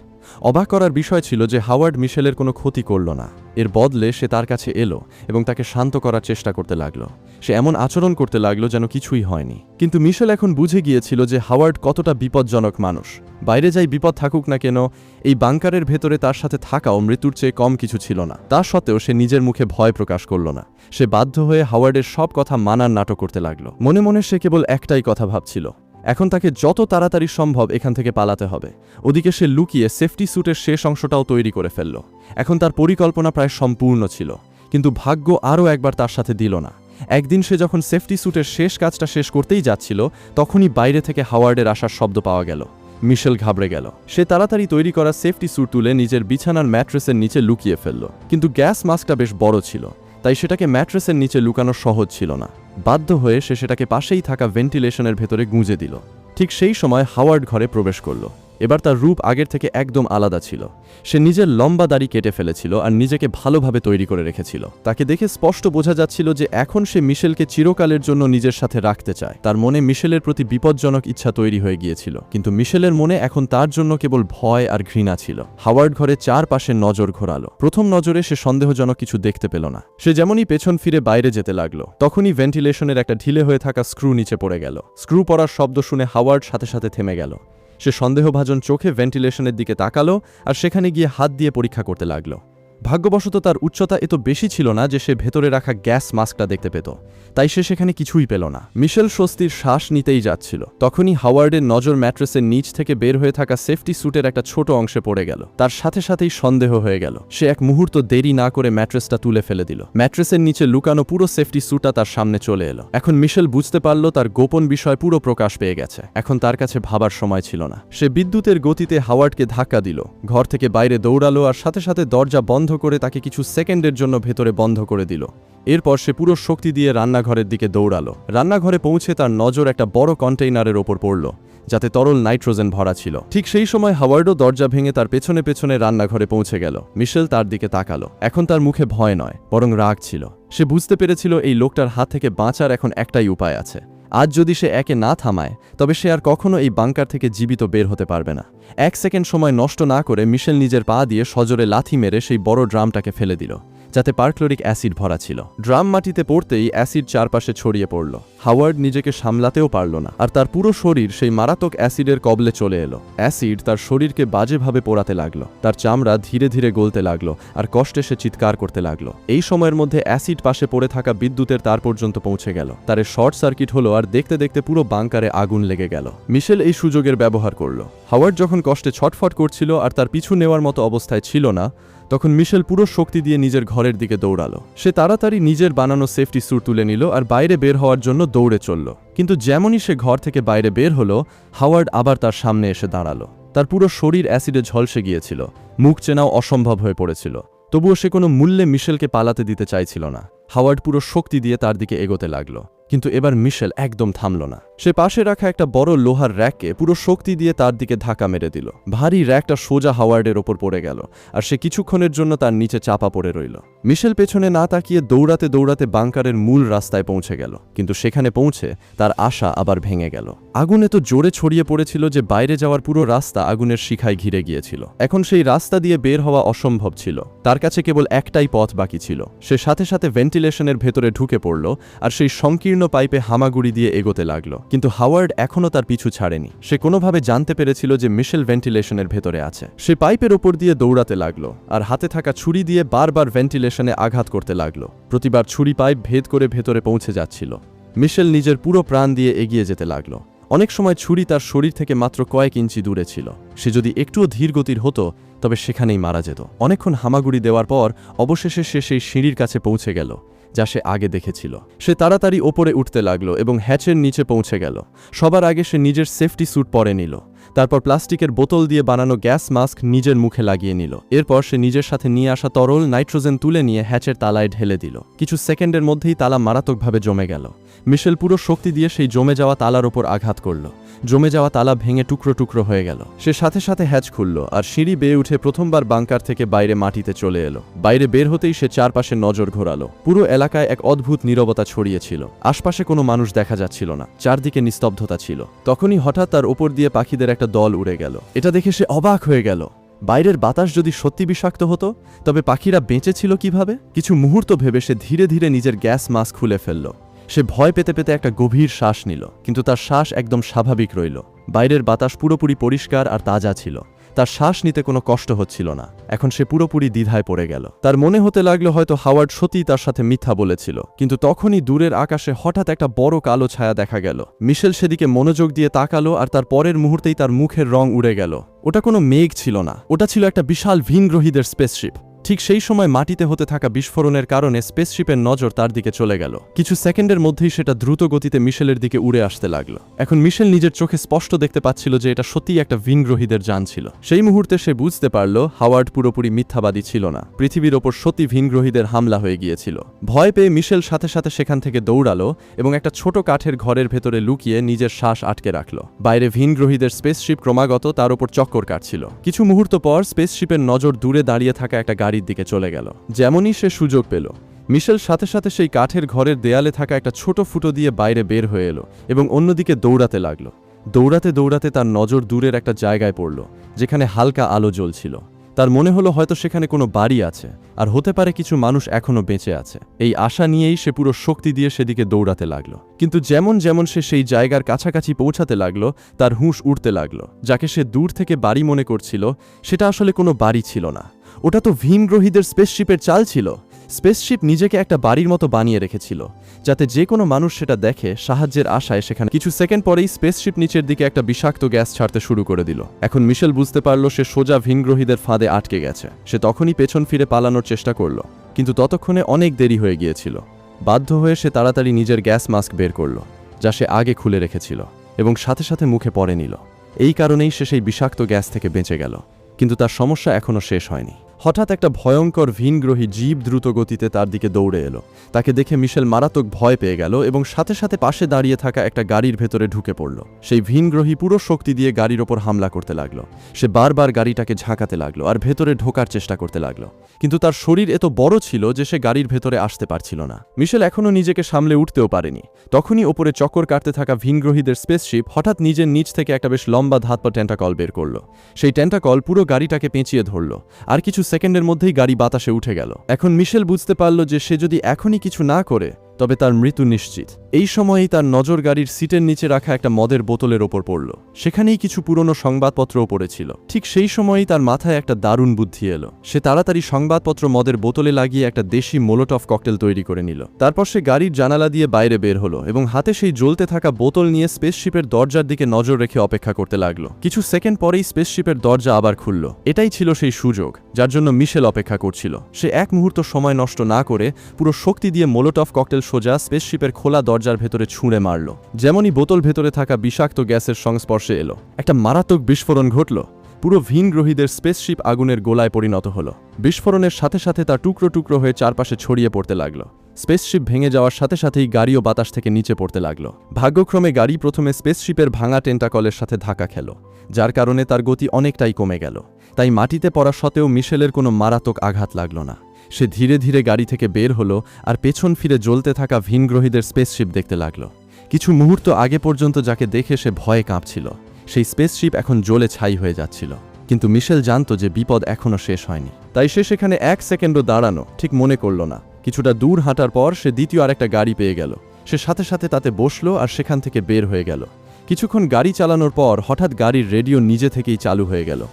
অবাক করার বিষয় ছিল যে হাওয়ার্ড মিশেলের কোনো ক্ষতি করল না। এর বদলে সে তার কাছে এলো এবং তাকে শান্ত করার চেষ্টা করতে লাগলো। সে এমন আচরণ করতে লাগলো যেন কিছুই হয়নি। কিন্তু মিশেল এখন বুঝে গিয়েছিল যে হাওয়ার্ড কতটা বিপজ্জনক মানুষ। বাইরে যাই বিপদ থাকুক না কেন, এই বাংকারের ভেতরে তার সাথে থাকাও মৃত্যুর চেয়ে কম কিছু ছিল না। তা সত্ত্বেও সে নিজের মুখে ভয় প্রকাশ করল না। সে বাধ্য হয়ে হাওয়ার্ডের সব কথা মানার নাটক করতে লাগলো। মনে মনে সে কেবল একটাই কথা ভাবছিল, এখন তাকে যত তাড়াতাড়ি সম্ভব এখান থেকে পালাতে হবে। ওদিকে সে লুকিয়ে সেফটি স্যুটের শেষ অংশটাও তৈরি করে ফেলল। এখন তার পরিকল্পনা প্রায় সম্পূর্ণ ছিল, কিন্তু ভাগ্য আরও একবার তার সাথে দিল না। একদিন সে যখন সেফটি স্যুটের শেষ কাজটা শেষ করতেই যাচ্ছিল, তখনই বাইরে থেকে হাওয়ার্ডের আসার শব্দ পাওয়া গেল। মিশেল ঘাবড়ে গেল। সে তাড়াতাড়ি তৈরি করা সেফটি স্যুট তুলে নিজের বিছানার ম্যাট্রেসের নিচে লুকিয়ে ফেলল। কিন্তু গ্যাস মাস্কটা বেশ বড় ছিল, তাই সেটাকে ম্যাট্রেসের নিচে লুকানো সহজ ছিল না। বাধ্য হয়ে সে সেটাকে পাশেই থাকা ভেন্টিলেশনের ভেতরে গুঁজে দিল। ঠিক সেই সময় হাওয়ার্ড ঘরে প্রবেশ করল। এবার তার রূপ আগের থেকে একদম আলাদা ছিল। সে নিজের লম্বা দাড়ি কেটে ফেলেছিল আর নিজেকে ভালোভাবে তৈরি করে রেখেছিল। তাকে দেখে স্পষ্ট বোঝা যাচ্ছিল যে এখন সে মিশেলকে চিরকালের জন্য নিজের সাথে রাখতে চায়। তার মনে মিশেলের প্রতি বিপজ্জনক ইচ্ছা তৈরি হয়ে গিয়েছিল, কিন্তু মিশেলের মনে এখন তার জন্য কেবল ভয় আর ঘৃণা ছিল। হাওয়ার্ড ঘরে চারপাশে নজর ঘোরালো। প্রথম নজরে সে সন্দেহজনক কিছু দেখতে পেল না। সে যেমনই পেছন ফিরে বাইরে যেতে লাগলো, তখনই ভেন্টিলেশনের একটা ঢিলে হয়ে থাকা স্ক্রু নিচে পড়ে গেল। স্ক্রু পড়ার শব্দ শুনে হাওয়ার্ড সাথে সাথে থেমে গেল। সে সন্দেহভাজন চোখে ভেন্টিলেশনের দিকে তাকালো আর সেখানে গিয়ে হাত দিয়ে পরীক্ষা করতে লাগলো। ভাগ্যবশত তার উচ্চতা এত বেশি ছিল না যে সে ভেতরে রাখা গ্যাস মাস্কটা দেখতে পেত, তাই সে সেখানে কিছুই পেল না। মিশেল স্বস্তির শ্বাস নিতেই যাচ্ছিল, তখনই হাওয়ার্ডের নজর ম্যাট্রেসের নিচ থেকে বের হয়ে থাকা সেফটি স্যুটের একটা ছোট অংশে পড়ে গেল। তার সাথে সাথেই সন্দেহ হয়ে গেল। সে এক মুহূর্ত দেরি না করে ম্যাট্রেসটা তুলে ফেলে দিল। ম্যাট্রেসের নিচে লুকানো পুরো সেফটি স্যুটটা তার সামনে চলে এলো। এখন মিশেল বুঝতে পারল তার গোপন বিষয় পুরো প্রকাশ পেয়ে গেছে। এখন তার কাছে ভাবার সময় ছিল না। সে বিদ্যুতের গতিতে হাওয়ার্ডকে ধাক্কা দিল, ঘর থেকে বাইরে দৌড়ালো আর সাথে সাথে দরজা বন্ধ করে তাকে কিছু সেকেন্ডের জন্য ভেতরে বন্ধ করে দিল। এরপর সে পুরো শক্তি দিয়ে রান্নাঘরের দিকে দৌড়ালো। রান্নাঘরে পৌঁছে তার নজর একটা বড় কন্টেইনারের ওপর পড়ল, যাতে তরল নাইট্রোজেন ভরা ছিল। ঠিক সেই সময় হাওয়ার্ডও দরজা ভেঙে তার পেছনে পেছনে রান্নাঘরে পৌঁছে গেল। মিশেল তার দিকে তাকালো। এখন তার মুখে ভয় নয়, বরং রাগ ছিল। সে বুঝতে পেরেছিল এই লোকটার হাত থেকে বাঁচার এখন একটাই উপায় আছে। আজ যদি সে একে না থামায়, তবে সে আর কখনো এই বাংকার থেকে জীবিত বের হতে পারবে না। 1 সেকেন্ড সময় নষ্ট না করে মিশেল নিজের পা দিয়ে সজোরে লাথি মেরে সেই বড় ড্রামটাকে ফেলে দিল, যাতে পারক্লোরিক অ্যাসিড ভরা ছিল। ড্রাম মাটিতে পড়তেই অ্যাসিড চারপাশে ছড়িয়ে পড়ল। হাওয়ার্ড নিজেকে সামলাতেও পারল না, আর তার পুরো শরীর সেই মারাত্মক অ্যাসিডের কবলে চলে এলো। অ্যাসিড তার শরীরকে বাজেভাবে পোড়াতে লাগলো। তার চামড়া ধীরে ধীরে গলতে লাগলো আর কষ্টে সে চিৎকার করতে লাগলো। এই সময়ের মধ্যে অ্যাসিড পাশে পড়ে থাকা বিদ্যুতের তার পর্যন্ত পৌঁছে গেল। তার শর্ট সার্কিট হলো আর দেখতে দেখতে পুরো বাংকারে আগুন লেগে গেল। মিশেল এই সুযোগের ব্যবহার করল। হাওয়ার্ড যখন কষ্টে ছটফট করছিল আর তার পিছু নেওয়ার মতো অবস্থায় ছিল না, তখন মিশেল পুরো শক্তি দিয়ে নিজের ঘরের দিকে দৌড়ালো। সে তাড়াতাড়ি নিজের বানানো সেফটি স্যুট তুলে নিল আর বাইরে বের হওয়ার জন্য দৌড়ে চলল। কিন্তু যেমনই সে ঘর থেকে বাইরে বের হলো, হাওয়ার্ড আবার তার সামনে এসে দাঁড়ালো। তার পুরো শরীর অ্যাসিডে ঝলসে গিয়েছিল, মুখ চেনাও অসম্ভব হয়ে পড়েছিল। তবুও সে কোনো মূল্যে মিশেলকে পালাতে দিতে চাইছিল না। হাওয়ার্ড পুরো শক্তি দিয়ে তার দিকে এগোতে লাগলো, কিন্তু এবার মিশেল একদম থামল না। সে পাশে রাখা একটা বড় লোহার র্যাককে পুরো শক্তি দিয়ে তার দিকে ধাক্কা মেরে দিল। ভারী র্যাকটা সোজা হাওয়ার্ডের ওপর পড়ে গেল আর সে কিছুক্ষণের জন্য তার নিচে চাপা পড়ে রইল। মিশেল পেছনে না তাকিয়ে দৌড়াতে দৌড়াতে বাংকারের মূল রাস্তায় পৌঁছে গেল, কিন্তু সেখানে পৌঁছে তার আশা আবার ভেঙে গেল। আগুন এত জোরে ছড়িয়ে পড়েছিল যে বাইরে যাওয়ার পুরো রাস্তা আগুনের শিখায় ঘিরে গিয়েছিল। এখন সেই রাস্তা দিয়ে বের হওয়া অসম্ভব ছিল। তার কাছে কেবল একটাই পথ বাকি ছিল। সে সাথে সাথে ভেন্টিলেশনের ভেতরে ঢুকে পড়ল আর সেই সংকীর্ণ পাইপে হামাগুড়ি দিয়ে এগোতে লাগলো। কিন্তু হাওয়ার্ড এখনও তার পিছু ছাড়েনি। সে কোনোভাবে জানতে পেরেছিল যে মিশেল ভেন্টিলেশনের ভেতরে আছে। সে পাইপের ওপর দিয়ে দৌড়াতে লাগলো আর হাতে থাকা ছুরি দিয়ে বারবার ভেন্টিলেশনে আঘাত করতে লাগলো। প্রতিবার ছুরি পাইপ ভেদ করে ভেতরে পৌঁছে যাচ্ছিল। মিশেল নিজের পুরো প্রাণ দিয়ে এগিয়ে যেতে লাগলো। অনেক সময় ছুরি তার শরীর থেকে মাত্র কয়েক ইঞ্চি দূরে ছিল। সে যদি একটুও ধীর গতির হতো, তবে সেখানেই মারা যেত। অনেকক্ষণ হামাগুড়ি দেওয়ার পর অবশেষে সে সেই সিঁড়ির কাছে পৌঁছে গেল, যা সে আগে দেখেছিল। সে তাড়াতাড়ি ওপরে উঠতে লাগলো এবং হ্যাচের নিচে পৌঁছে গেল। সবার আগে সে নিজের সেফটি স্যুট পরে নিল। তারপর প্লাস্টিকের বোতল দিয়ে বানানো গ্যাস মাস্ক নিজের মুখে লাগিয়ে নিল। এরপর সে নিজের সাথে নিয়ে আসা তরল নাইট্রোজেন তুলে নিয়ে হ্যাচের তালায় ঢেলে দিল। কিছু সেকেন্ডের মধ্যেই তালা মারাত্মকভাবে জমে গেল। মিশেল পুরো শক্তি দিয়ে সেই জমে যাওয়া তালার ওপর আঘাত করল। জমে যাওয়া তালা ভেঙে টুকরো টুকরো হয়ে গেল। সে সাথে সাথে হ্যাচ খুলল আর সিঁড়ি বেয়ে উঠে প্রথমবার বাংকার থেকে বাইরে মাটিতে চলে এলো। বাইরে বের হতেই সে চারপাশে নজর ঘোরালো। পুরো এলাকায় এক অদ্ভুত নীরবতা ছড়িয়েছিল। আশপাশে কোনো মানুষ দেখা যাচ্ছিল না, চারদিকে নিস্তব্ধতা ছিল। তখনই হঠাৎ তার ওপর দিয়ে পাখিদের একটা দল উড়ে গেল। এটা দেখে সে অবাক হয়ে গেল। বাইরের বাতাস যদি সত্যি বিষাক্ত হতো, তবে পাখিরা বেঁচে ছিল কিভাবে? কিছু মুহূর্ত ভেবে সে ধীরে ধীরে নিজের গ্যাস মাস্ক খুলে ফেলল। সে ভয় পেতে পেতে একটা গভীর শ্বাস নিল, কিন্তু তার শ্বাস একদম স্বাভাবিক রইল। বাইরের বাতাস পুরোপুরি পরিষ্কার আর তাজা ছিল। তার শ্বাস নিতে কোনো কষ্ট হচ্ছিল না। এখন সে পুরোপুরি দ্বিধায় পড়ে গেল। তার মনে হতে লাগলো হয়তো হাওয়ার্ড সত্যিই তার সাথে মিথ্যা বলেছিল। কিন্তু তখনই দূরের আকাশে হঠাৎ একটা বড় কালো ছায়া দেখা গেল। মিশেল সেদিকে মনোযোগ দিয়ে তাকালো আর তার পরের মুহূর্তেই তার মুখের রং উড়ে গেল। ওটা কোনো মেঘ ছিল না, ওটা ছিল একটা বিশাল ভিনগ্রহীদের স্পেসশিপ। ঠিক সেই সময় মাটিতে হতে থাকা বিস্ফোরণের কারণে স্পেসশিপের নজর তার দিকে চলে গেল। কিছু সেকেন্ডের মধ্যেই সেটা দ্রুত গতিতে মিশেলের দিকে উড়ে আসতে লাগলো। এখন মিশেল নিজের চোখে স্পষ্ট দেখতে পাচ্ছিল যে এটা সত্যিই একটা ভিনগ্রহীদের যান ছিল। সেই মুহূর্তে সে বুঝতে পারল হাওয়ার্ড পুরোপুরি মিথ্যাবাদী ছিল না, পৃথিবীর ওপর সত্যি ভিনগ্রহীদের হামলা হয়ে গিয়েছিল। ভয় পেয়ে মিশেল সাথে সাথে সেখান থেকে দৌড়ালো এবং একটা ছোট কাঠের ঘরের ভেতরে লুকিয়ে নিজের শ্বাস আটকে রাখল। বাইরে ভিনগ্রহীদের স্পেসশিপ ক্রমাগত তার উপর চক্কর কাটছিল। কিছু মুহূর্ত পর স্পেসশিপের নজর দূরে দাঁড়িয়ে থাকা একটা গাড়ির দিকে চলে গেল। যেমনই সে সুযোগ পেল, মিশেল সাথে সাথে সেই কাঠের ঘরের দেয়ালে থাকা একটা ছোট ফুটো দিয়ে বাইরে বের হয়ে এলো এবং অন্যদিকে দৌড়াতে লাগলো। দৌড়াতে দৌড়াতে তার নজর দূরের একটা জায়গায় পড়ল, যেখানে হালকা আলো জ্বলছিল। তার মনে হলো হয়তো সেখানে কোনো বাড়ি আছে, আর হতে পারে কিছু মানুষ এখনো বেঁচে আছে। এই আশা নিয়েই সে পুরো শক্তি দিয়ে সেদিকে দৌড়াতে লাগলো। কিন্তু যেমন যেমন সে সেই জায়গার কাছাকাছি পৌঁছাতে লাগলো, তার হুঁশ উঠতে লাগলো। যাকে সে দূর থেকে বাড়ি মনে করছিল, সেটা আসলে কোনো বাড়ি ছিল না। ওটা তো ভিনগ্রহীদের স্পেসশিপের চাল ছিল। স্পেসশিপ নিজেকে একটা বাড়ির মতো বানিয়ে রেখেছিল, যাতে যে কোনো মানুষ সেটা দেখে সাহায্যের আশায় সেখানে। কিছু সেকেন্ড পরেই স্পেসশিপ নিচের দিকে একটা বিষাক্ত গ্যাস ছাড়তে শুরু করে দিল। এখন মিশেল বুঝতে পারল সে সোজা ভিনগ্রহীদের ফাঁদে আটকে গেছে। সে তখনই পেছন ফিরে পালানোর চেষ্টা করল, কিন্তু ততক্ষণে অনেক দেরি হয়ে গিয়েছিল। বাধ্য হয়ে সে তাড়াতাড়ি নিজের গ্যাস মাস্ক বের করল, যা সে আগে খুলে রেখেছিল, এবং সাথে সাথে মুখে পরে নিল। এই কারণেই সে সেই বিষাক্ত গ্যাস থেকে বেঁচে গেল। কিন্তু তার সমস্যা এখনও শেষ হয়নি। হঠাৎ একটা ভয়ঙ্কর ভিনগ্রহী জীব দ্রুত গতিতে তার দিকে দৌড়ে এলো। তাকে দেখে মিশেল মারাত্মক ভয় পেয়ে গেল এবং সাথে সাথে পাশে দাঁড়িয়ে থাকা একটা গাড়ির ভেতরে ঢুকে পড়ল। সেই ভিনগ্রহী পুরো শক্তি দিয়ে গাড়ির ওপর হামলা করতে লাগলো। সে বারবার গাড়িটাকে ঝাঁকাতে লাগলো আর ভেতরে ঢোকার চেষ্টা করতে লাগলো, কিন্তু তার শরীর এত বড় ছিল যে সে গাড়ির ভেতরে আসতে পারছিল না। মিশেল এখনও নিজেকে সামলে উঠতেও পারেনি। তখনই ওপরে চক্কর কাটতে থাকা ভিনগ্রহীদের স্পেসশিপ হঠাৎ নিজের নিচ থেকে একটা বেশ লম্বা ধাতব টেন্টাকল বের করলো। সেই টেন্টাকল পুরো গাড়িটাকে পেঁচিয়ে ধরল, আর কিছু সেকেন্ডের মধ্যেই গাড়ি বাতাসে উঠে গেল। এখন মিশেল বুঝতে পারল যে সে যদি এখনই কিছু না করে তবে তার মৃত্যু নিশ্চিত। এই সময়েই তার নজর গাড়ির সিটের নিচে রাখা একটা মদের বোতলের ওপর পড়ল। সেখানেই কিছু পুরনো সংবাদপত্রও পড়েছিল। ঠিক সেই সময়েই তার মাথায় একটা দারুণ বুদ্ধি এলো। সে তাড়াতাড়ি সংবাদপত্র মদের বোতলে লাগিয়ে একটা দেশি মোলোটফ ককটেল তৈরি করে নিল। তারপর সে গাড়ির জানালা দিয়ে বাইরে বের হলো এবং হাতে সেই জ্বলতে থাকা বোতল নিয়ে স্পেসশিপের দরজার দিকে নজর রেখে অপেক্ষা করতে লাগলো। কিছু সেকেন্ড পরেই স্পেসশিপের দরজা আবার খুলল। এটাই ছিল সেই সুযোগ যার জন্য মিশেল অপেক্ষা করছিল। সে এক মুহূর্ত সময় নষ্ট না করে পুরো শক্তি দিয়ে মোলোটফ ককটেল সোজা স্পেসশিপের খোলা দরজার ভেতরে ছুঁড়ে মারল। যেমনই বোতল ভেতরে থাকা বিষাক্ত গ্যাসের সংস্পর্শে এলো, একটা মারাত্মক বিস্ফোরণ ঘটল। পুরো ভিনগ্রহীদের স্পেসশিপ আগুনের গোলায় পরিণত হলো। বিস্ফোরণের সাথে সাথে তা টুকরো টুকরো হয়ে চারপাশে ছড়িয়ে পড়তে লাগলো। স্পেসশিপ ভেঙে যাওয়ার সাথে সাথেই গাড়িও বাতাস থেকে নিচে পড়তে লাগলো। ভাগ্যক্রমে গাড়ি প্রথমে স্পেসশিপের ভাঙা টেন্টাকলের সাথে ধাক্কা খেল, যার কারণে তার গতি অনেকটাই কমে গেল। তাই মাটিতে পড়া সত্ত্বেও মিশেলের কোনো মারাত্মক আঘাত লাগলো না। সে ধীরে ধীরে গাড়ি থেকে বের হলো আর পেছন ফিরে জ্বলতে থাকা ভিনগ্রহীদের স্পেসশিপ দেখতে লাগলো। কিছু মুহূর্ত আগে পর্যন্ত যাকে দেখে সে ভয়ে কাঁপছিল, সেই স্পেসশিপ এখন জ্বলে ছাই হয়ে যাচ্ছিল। কিন্তু মিশেল জানত যে বিপদ এখনও শেষ হয়নি। তাই সে সেখানে এক সেকেন্ডও দাঁড়ানো ঠিক মনে করল না। কিছুটা দূর হাঁটার পর সে দ্বিতীয় আরেকটা গাড়ি পেয়ে গেল। সে সাথে সাথে তাতে বসলো আর সেখান থেকে বের হয়ে গেল। কিছুক্ষণ গাড়ি চালানোর পর হঠাৎ গাড়ির রেডিও নিজে থেকেই চালু হয়ে গেল।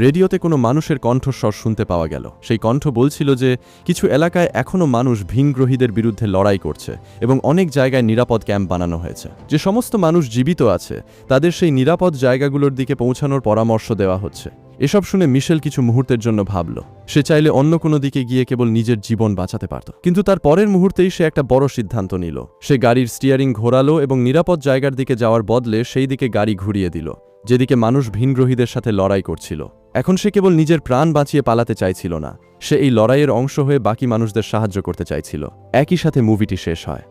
রেডিওতে কোনো মানুষের কণ্ঠস্বর শুনতে পাওয়া গেল। সেই কণ্ঠ বলছিল যে কিছু এলাকায় এখনও মানুষ ভিনগ্রহীদের বিরুদ্ধে লড়াই করছে এবং অনেক জায়গায় নিরাপদ ক্যাম্প বানানো হয়েছে। যে সমস্ত মানুষ জীবিত আছে তাদের সেই নিরাপদ জায়গাগুলোর দিকে পৌঁছানোর পরামর্শ দেওয়া হচ্ছে। এসব শুনে মিশেল কিছু মুহূর্তের জন্য ভাবল সে চাইলে অন্য কোনো দিকে গিয়ে কেবল নিজের জীবন বাঁচাতে পারত। কিন্তু তার পরের মুহূর্তেই সে একটা বড় সিদ্ধান্ত নিল। সে গাড়ির স্টিয়ারিং ঘোরালো এবং নিরাপদ জায়গার দিকে যাওয়ার বদলে সেই দিকে গাড়ি ঘুরিয়ে দিল, যেদিকে মানুষ ভিনগ্রহীদের সাথে লড়াই করছিল। এখন সে কেবল নিজের প্রাণ বাঁচিয়ে পালাতে চাইছিল না, সে এই লড়াইয়ের অংশ হয়ে বাকি মানুষদের সাহায্য করতে চাইছিল। একই সাথে মুভিটি শেষ হয়।